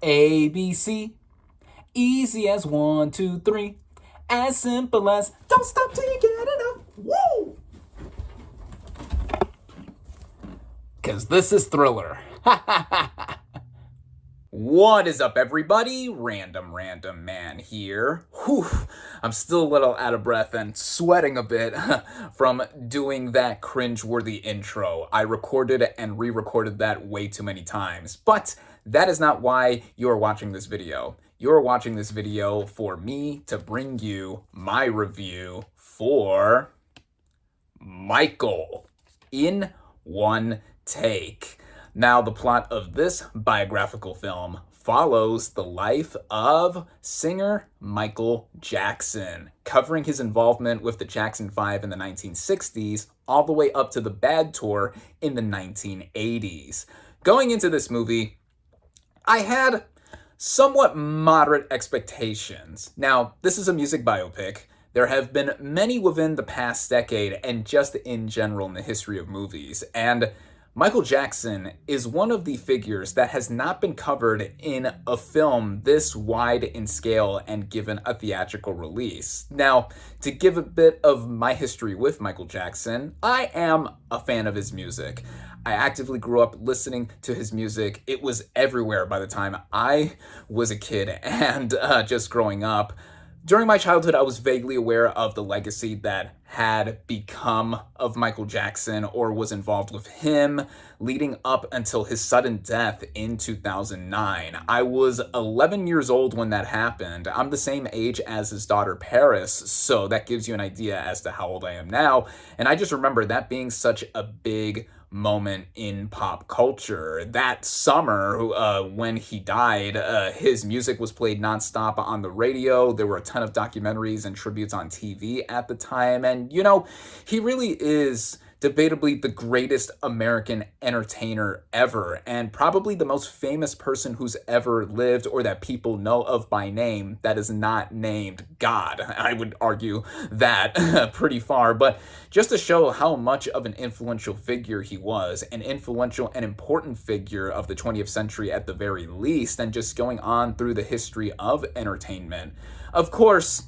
A, B, C. Easy as 1, 2, 3. As simple as don't stop till you get enough. Woo! Cause this is Thriller. What is up, everybody? Random Man here. Whew, I'm still a little out of breath and sweating a bit from doing that cringe-worthy intro. I recorded and re-recorded that way too many times, but that is not why you're watching this video. You're watching this video for me to bring you my review for Michael in one take. Now, the plot of this biographical film follows the life of singer Michael Jackson, covering his involvement with the Jackson 5 in the 1960s all the way up to the Bad Tour in the 1980s. Going into this movie, I had somewhat moderate expectations. Now, this is a music biopic. There have been many within the past decade and just in general in the history of movies, and Michael Jackson is one of the figures that has not been covered in a film this wide in scale and given a theatrical release. Now, to give a bit of my history with Michael Jackson, I am a fan of his music. I actively grew up listening to his music. It was everywhere by the time I was a kid and just growing up. During my childhood, I was vaguely aware of the legacy that had become of Michael Jackson or was involved with him leading up until his sudden death in 2009. I was 11 years old when that happened. I'm the same age as his daughter Paris, so that gives you an idea as to how old I am now. And I just remember that being such a big moment in pop culture. That summer, when he died, his music was played nonstop on the radio. There were a ton of documentaries and tributes on TV at the time. And, you know, he really is debatably the greatest American entertainer ever, and probably the most famous person who's ever lived or that people know of by name that is not named God. I would argue that pretty far, but just to show how much of an influential figure he was, an influential and important figure of the 20th century at the very least, and just going on through the history of entertainment. Of course,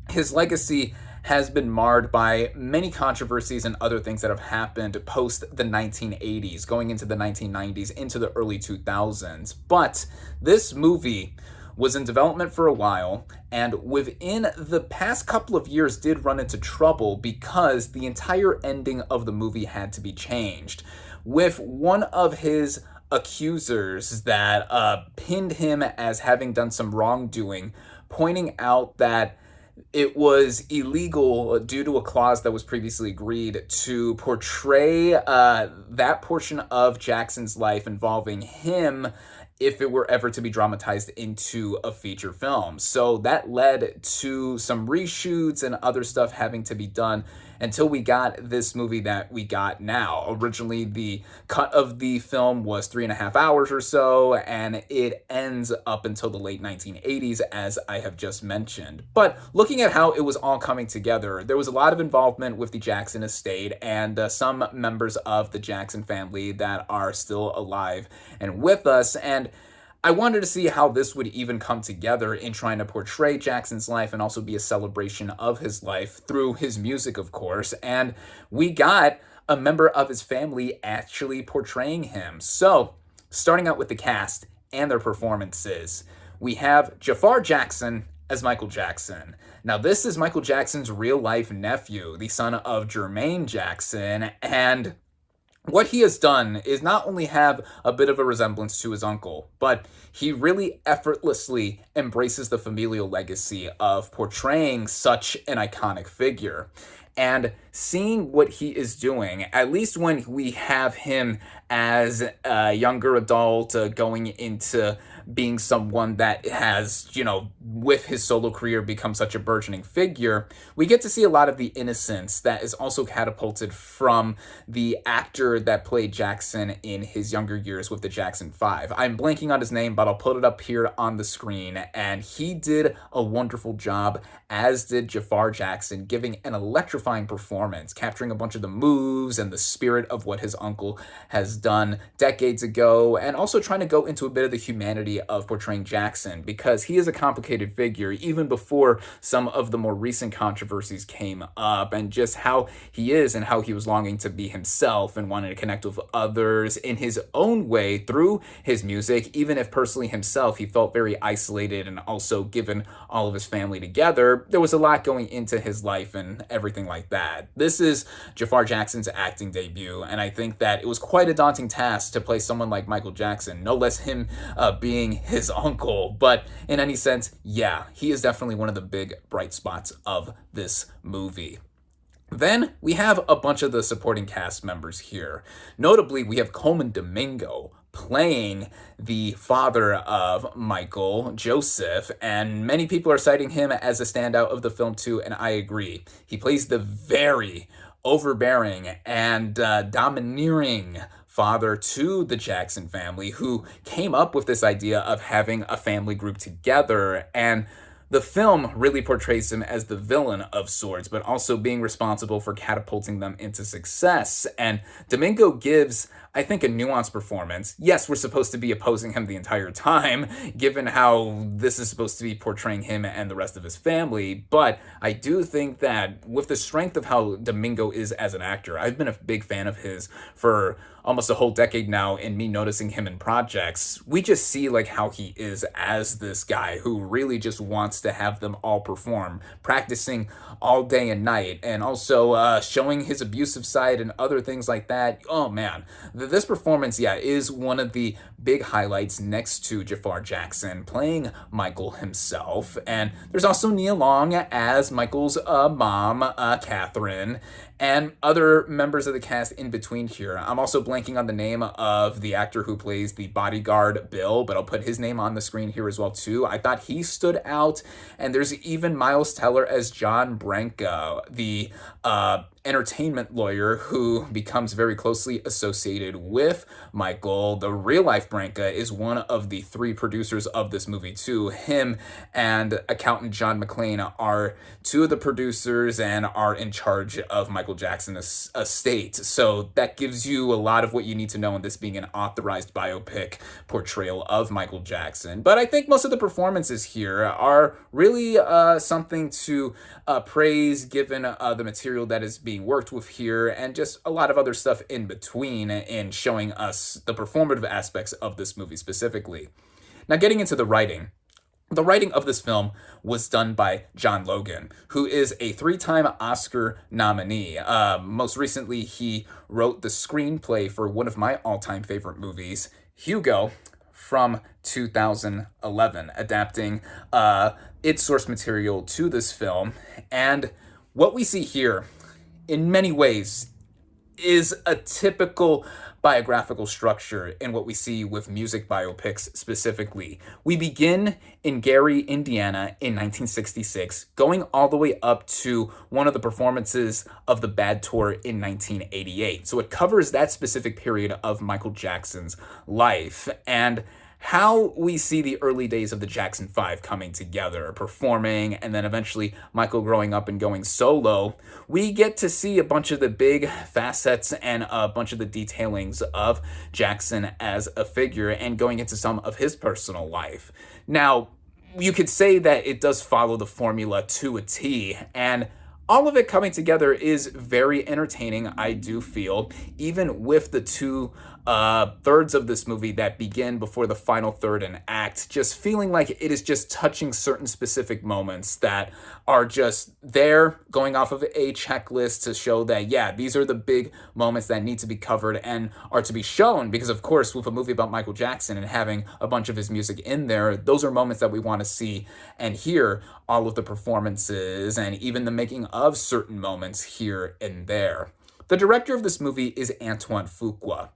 his legacy has been marred by many controversies and other things that have happened post the 1980s, going into the 1990s, into the early 2000s. But this movie was in development for a while, and within the past couple of years did run into trouble because the entire ending of the movie had to be changed, with one of his accusers that pinned him as having done some wrongdoing, pointing out that it was illegal due to a clause that was previously agreed to portray that portion of Jackson's life involving him if it were ever to be dramatized into a feature film. So that led to some reshoots and other stuff having to be done until we got this movie that we got now. Originally, the cut of the film was 3.5 hours or so, and it ends up until the late 1980s, as I have just mentioned. But looking at how it was all coming together, there was a lot of involvement with the Jackson estate and some members of the Jackson family that are still alive and with us, and I wanted to see how this would even come together in trying to portray Jackson's life and also be a celebration of his life through his music, of course. And we got a member of his family actually portraying him. So, starting out with the cast and their performances, we have Jafar Jackson as Michael Jackson. Now, this is Michael Jackson's real-life nephew, the son of Jermaine Jackson, and what he has done is not only have a bit of a resemblance to his uncle, but he really effortlessly embraces the familial legacy of portraying such an iconic figure. And seeing what he is doing, at least when we have him as a younger adult going into being someone that has, you know, with his solo career become such a burgeoning figure, we get to see a lot of the innocence that is also catapulted from the actor that played Jackson in his younger years with the Jackson 5. I'm blanking on his name, but I'll put it up here on the screen, and he did a wonderful job, as did Jafar Jackson, giving an electrifying electrifying performance, capturing a bunch of the moves and the spirit of what his uncle has done decades ago, and also trying to go into a bit of the humanity of portraying Jackson, because he is a complicated figure even before some of the more recent controversies came up, and just how he is and how he was longing to be himself and wanting to connect with others in his own way through his music, even if personally himself he felt very isolated, and also given all of his family together, there was a lot going into his life and everything like that. This is Jafar Jackson's acting debut, and I think that it was quite a daunting task to play someone like Michael Jackson, no less him being his uncle. But in any sense, yeah, he is definitely one of the big bright spots of this movie. Then we have a bunch of the supporting cast members here. Notably, we have Coleman Domingo playing the father of Michael, Joseph, and many people are citing him as a standout of the film too, and I agree. He plays the very overbearing and domineering father to the Jackson family, who came up with this idea of having a family group together, and the film really portrays him as the villain of sorts, but also being responsible for catapulting them into success. And Domingo gives, I think, a nuanced performance. Yes, we're supposed to be opposing him the entire time, given how this is supposed to be portraying him and the rest of his family, but I do think that with the strength of how Domingo is as an actor, I've been a big fan of his for almost a whole decade now, in me noticing him in projects. We just see like how he is as this guy who really just wants to have them all perform, practicing all day and night, and also showing his abusive side and other things like that. Oh man, this performance, yeah, is one of the big highlights next to Jafar Jackson playing Michael himself. And there's also Nia Long as Michael's mom, Catherine, and other members of the cast in between here. I'm also blanking on the name of the actor who plays the bodyguard, Bill, but I'll put his name on the screen here as well too. I thought he stood out. And there's even Miles Teller as John Branca, the entertainment lawyer who becomes very closely associated with Michael. The real life Branca is one of the three producers of this movie too. Him and accountant John McClane are two of the producers and are in charge of Michael Jackson's estate. So that gives you a lot of what you need to know in this being an authorized biopic portrayal of Michael Jackson. But I think most of the performances here are really something to praise, given the material that is being worked with here, and just a lot of other stuff in between in showing us the performative aspects of this movie specifically. Now, getting into the writing. The writing of this film was done by John Logan, who is a 3-time Oscar nominee. Most recently, he wrote the screenplay for one of my all-time favorite movies, Hugo, from 2011, adapting its source material to this film. And what we see here, in many ways, is a typical biographical structure in what we see with music biopics specifically. We begin in Gary, Indiana in 1966, going all the way up to one of the performances of the Bad Tour in 1988. So it covers that specific period of Michael Jackson's life, and how we see the early days of the Jackson 5 coming together, performing, and then eventually Michael growing up and going solo. We get to see a bunch of the big facets and a bunch of the detailings of Jackson as a figure, and going into some of his personal life. Now, you could say that it does follow the formula to a T, and all of it coming together is very entertaining, I do feel, even with the two thirds of this movie that begin before the final third and act, just feeling like it is just touching certain specific moments that are just there, going off of a checklist to show that, yeah, these are the big moments that need to be covered and are to be shown, because of course, with a movie about Michael Jackson and having a bunch of his music in there, those are moments that we want to see and hear all of the performances and even the making of certain moments here and there. The director of this movie is Antoine Fuqua.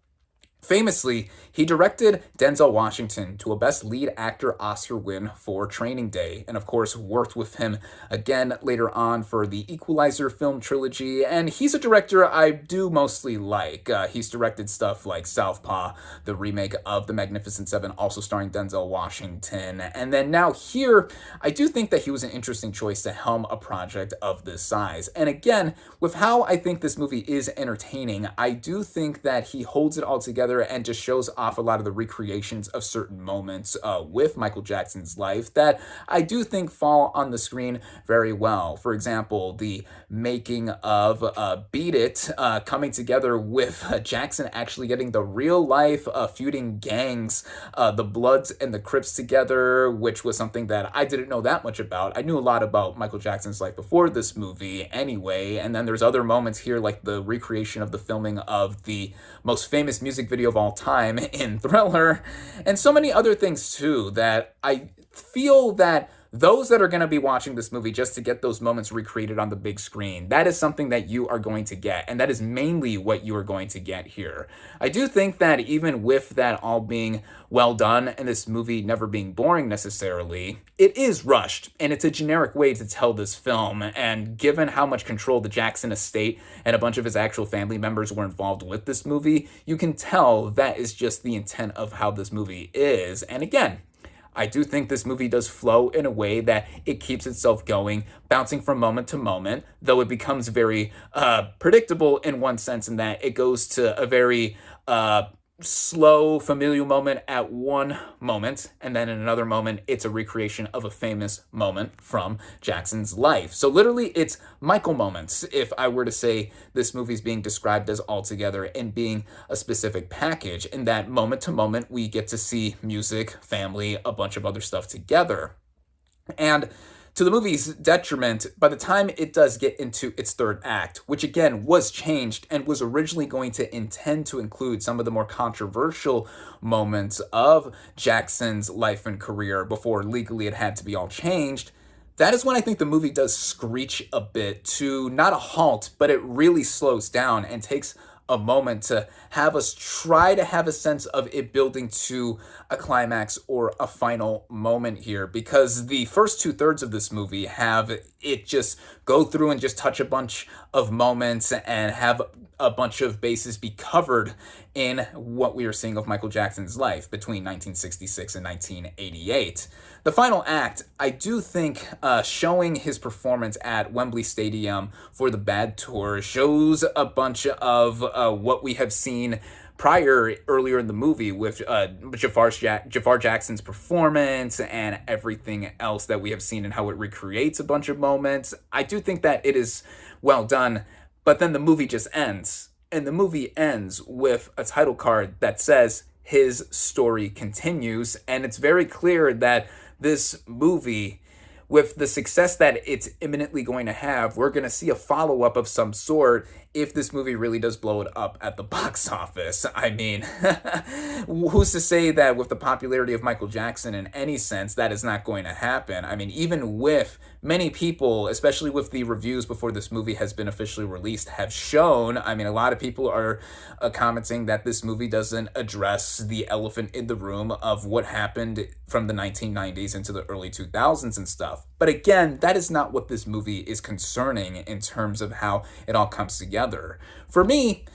Famously, he directed Denzel Washington to a Best Lead Actor Oscar win for Training Day, and of course worked with him again later on for the Equalizer film trilogy, and he's a director I do mostly like. He's directed stuff like Southpaw, the remake of The Magnificent Seven, also starring Denzel Washington, and then now here, I do think that he was an interesting choice to helm a project of this size. And again, with how I think this movie is entertaining, I do think that he holds it all together and just shows off a lot of the recreations of certain moments with Michael Jackson's life that I do think fall on the screen very well. For example, the making of Beat It coming together with Jackson actually getting the real life feuding gangs, the Bloods and the Crips together, which was something that I didn't know that much about. I knew a lot about Michael Jackson's life before this movie anyway, and then there's other moments here like the recreation of the filming of the most famous music video of all time in Thriller, and so many other things too that I feel that those that are going to be watching this movie just to get those moments recreated on the big screen, that is something that you are going to get, and that is mainly what you are going to get here. I do think that even with that all being well done and this movie never being boring necessarily, it is rushed, and it's a generic way to tell this film, and given how much control the Jackson estate and a bunch of his actual family members were involved with this movie, you can tell that is just the intent of how this movie is. And again, I do think this movie does flow in a way that it keeps itself going, bouncing from moment to moment, though it becomes very predictable in one sense in that it goes to a very slow, familial moment at one moment, and then in another moment, it's a recreation of a famous moment from Jackson's life. So literally, it's Michael moments, if I were to say this movie's being described as altogether and being a specific package, in that moment to moment, we get to see music, family, a bunch of other stuff together. And to the movie's detriment, by the time it does get into its third act, which again was changed and was originally going to intend to include some of the more controversial moments of Jackson's life and career before legally it had to be all changed, that is when I think the movie does screech a bit to not a halt, but it really slows down and takes a moment to have us try to have a sense of it building to a climax or a final moment here, because the first 2/3 of this movie have it just go through and just touch a bunch of moments and have a bunch of bases be covered in what we are seeing of Michael Jackson's life between 1966 and 1988. The final act, I do think showing his performance at Wembley Stadium for the Bad Tour shows a bunch of what we have seen earlier in the movie with Jafar Jackson's performance and everything else that we have seen and how it recreates a bunch of moments. I do think that it is well done, but then the movie just ends. And the movie ends with a title card that says his story continues, and it's very clear that this movie, with the success that it's imminently going to have, we're going to see a follow-up of some sort if this movie really does blow it up at the box office. I mean, who's to say that with the popularity of Michael Jackson in any sense, that is not going to happen? I mean, even with many people, especially with the reviews before this movie has been officially released, have shown, I mean, a lot of people are commenting that this movie doesn't address the elephant in the room of what happened from the 1990s into the early 2000s and stuff. But again, that is not what this movie is concerning in terms of how it all comes together. For me,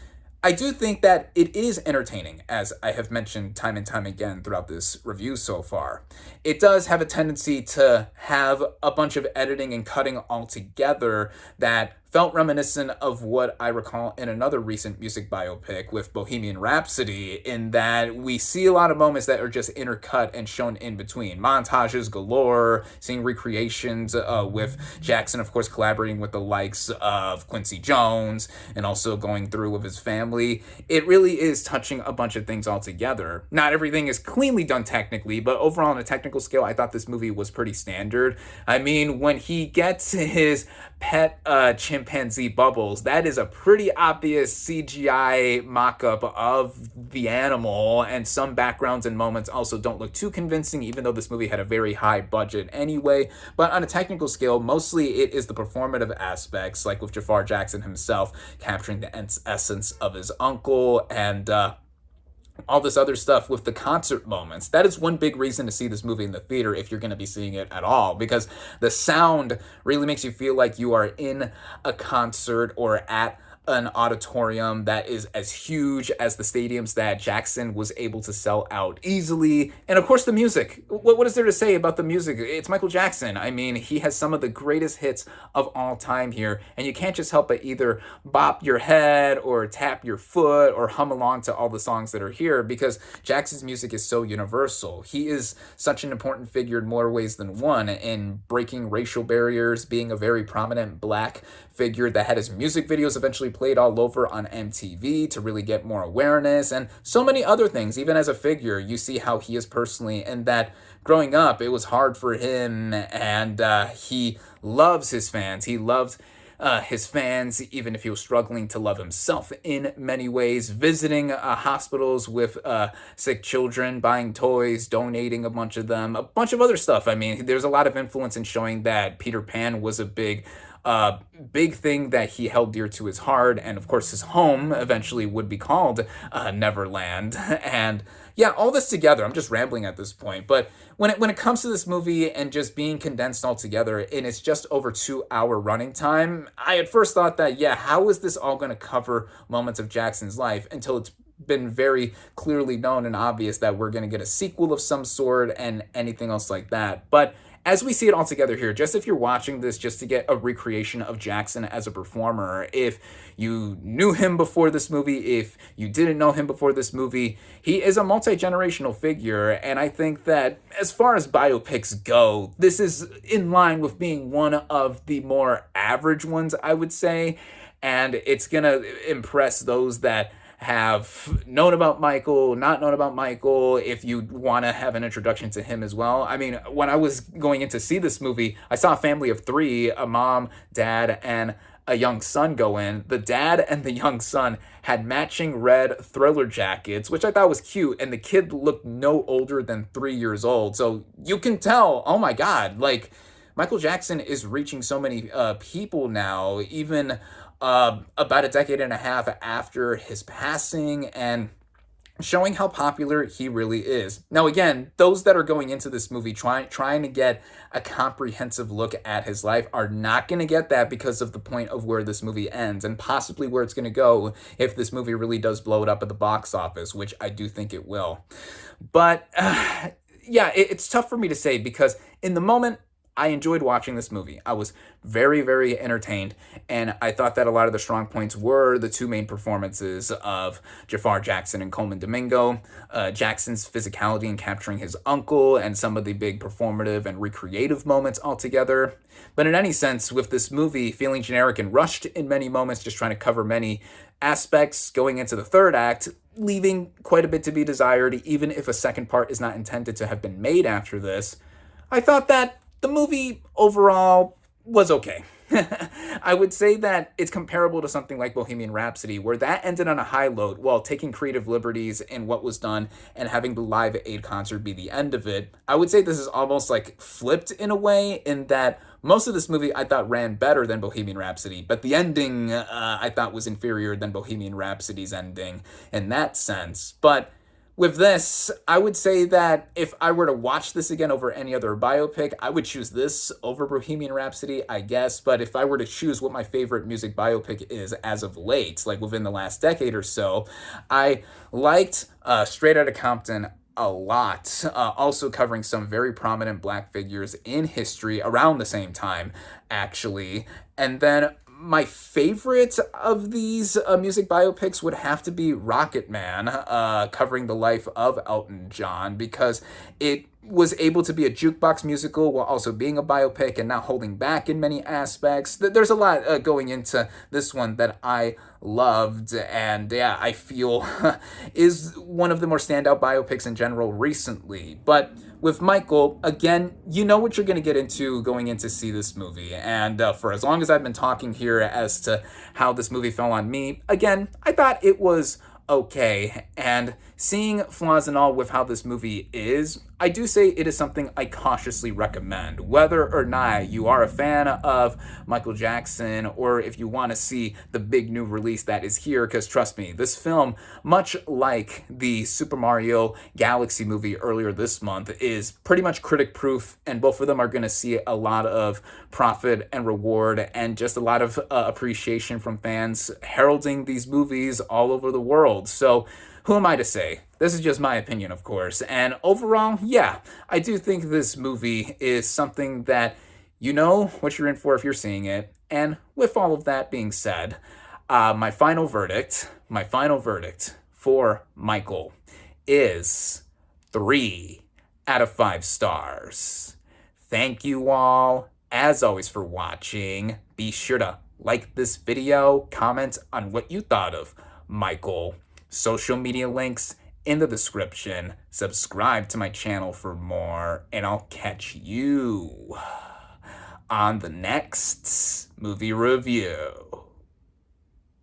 I do think that it is entertaining, as I have mentioned time and time again throughout this review so far. It does have a tendency to have a bunch of editing and cutting all together that felt reminiscent of what I recall in another recent music biopic with Bohemian Rhapsody, in that we see a lot of moments that are just intercut and shown in between. Montages galore, seeing recreations with Jackson, of course, collaborating with the likes of Quincy Jones, and also going through with his family. It really is touching a bunch of things all together. Not everything is cleanly done technically, but overall on a technical scale, I thought this movie was pretty standard. I mean, when he gets his pet chimpanzee Bubbles, that is a pretty obvious CGI mock-up of the animal, and some backgrounds and moments also don't look too convincing, even though this movie had a very high budget anyway. But on a technical scale, mostly it is the performative aspects, like with Jafar Jackson himself capturing the essence of his uncle, and all this other stuff with the concert moments. That is one big reason to see this movie in the theater if you're going to be seeing it at all, because the sound really makes you feel like you are in a concert or at an auditorium that is as huge as the stadiums that Jackson was able to sell out easily. And of course, the music. What is there to say about the music? It's Michael Jackson. I mean, he has some of the greatest hits of all time here, and you can't just help but either bop your head or tap your foot or hum along to all the songs that are here, because Jackson's music is so universal. He is such an important figure in more ways than one, in breaking racial barriers, being a very prominent black figure that had his music videos eventually played all over on MTV to really get more awareness, and so many other things. Even as a figure, you see how he is personally, and that growing up, it was hard for him, and he loves his fans. He loved his fans, even if he was struggling to love himself in many ways, visiting hospitals with sick children, buying toys, donating a bunch of them, a bunch of other stuff. I mean, there's a lot of influence in showing that Peter Pan was a big thing that he held dear to his heart, and of course his home eventually would be called Neverland. And yeah, all this together, I'm just rambling at this point, but when it comes to this movie and just being condensed all together, and it's just over 2 hour running time, I at first thought that, yeah, how is this all going to cover moments of Jackson's life, until it's been very clearly known and obvious that we're going to get a sequel of some sort and anything else like that. But as we see it all together here, just if you're watching this just to get a recreation of Jackson as a performer, if you knew him before this movie, if you didn't know him before this movie, he is a multi-generational figure. And I think that as far as biopics go, this is in line with being one of the more average ones, I would say. And it's going to impress those that have known about Michael, not known about Michael, if you want to have an introduction to him as well. I mean, when I was going in to see this movie, I saw a family of three, a mom, dad, and a young son go in. The dad and the young son had matching red Thriller jackets, which I thought was cute, and the kid looked no older than 3 years old. So you can tell, oh my God, like, Michael Jackson is reaching so many people now, even about a decade and a half after his passing, and showing how popular he really is. Now, again, those that are going into this movie trying to get a comprehensive look at his life are not going to get that, because of the point of where this movie ends, and possibly where it's going to go if this movie really does blow it up at the box office, which I do think it will. But yeah, it's tough for me to say, because in the moment, I enjoyed watching this movie. I was very, very entertained, and I thought that a lot of the strong points were the two main performances of Jafar Jackson and Coleman Domingo, Jackson's physicality in capturing his uncle, and some of the big performative and recreative moments altogether. But in any sense, with this movie feeling generic and rushed in many moments, just trying to cover many aspects going into the third act, leaving quite a bit to be desired, even if a second part is not intended to have been made after this, I thought that the movie overall was okay. I would say that it's comparable to something like Bohemian Rhapsody, where that ended on a high note while taking creative liberties in what was done and having the Live Aid concert be the end of it. I would say this is almost like flipped in a way, in that most of this movie I thought ran better than Bohemian Rhapsody, but the ending I thought was inferior than Bohemian Rhapsody's ending in that sense. But with this, I would say that if I were to watch this again over any other biopic, I would choose this over Bohemian Rhapsody, I guess. But if I were to choose what my favorite music biopic is as of late, like within the last decade or so, I liked Straight Outta Compton a lot, also covering some very prominent black figures in history around the same time, actually. And then my favorite of these music biopics would have to be Rocket Man, covering the life of Elton John, because it was able to be a jukebox musical while also being a biopic and not holding back in many aspects. There's a lot going into this one that I loved, and yeah, I feel is one of the more standout biopics in general recently. But with Michael, again, you know what you're going to get into going in to see this movie. And for as long as I've been talking here as to how this movie fell on me, again, I thought it was okay. And seeing flaws and all with how this movie is, I do say it is something I cautiously recommend. Whether or not you are a fan of Michael Jackson, or if you want to see the big new release that is here, because trust me, this film, much like the Super Mario Galaxy movie earlier this month, is pretty much critic proof, and both of them are going to see a lot of profit and reward and just a lot of appreciation from fans heralding these movies all over the world. So who am I to say? This is just my opinion, of course. And overall, yeah, I do think this movie is something that you know what you're in for if you're seeing it. And with all of that being said, my final verdict for Michael is 3 out of 5 stars. Thank you all, as always, for watching. Be sure to like this video, comment on what you thought of Michael. Social media links in the description. Subscribe to my channel for more, and I'll catch you on the next movie review.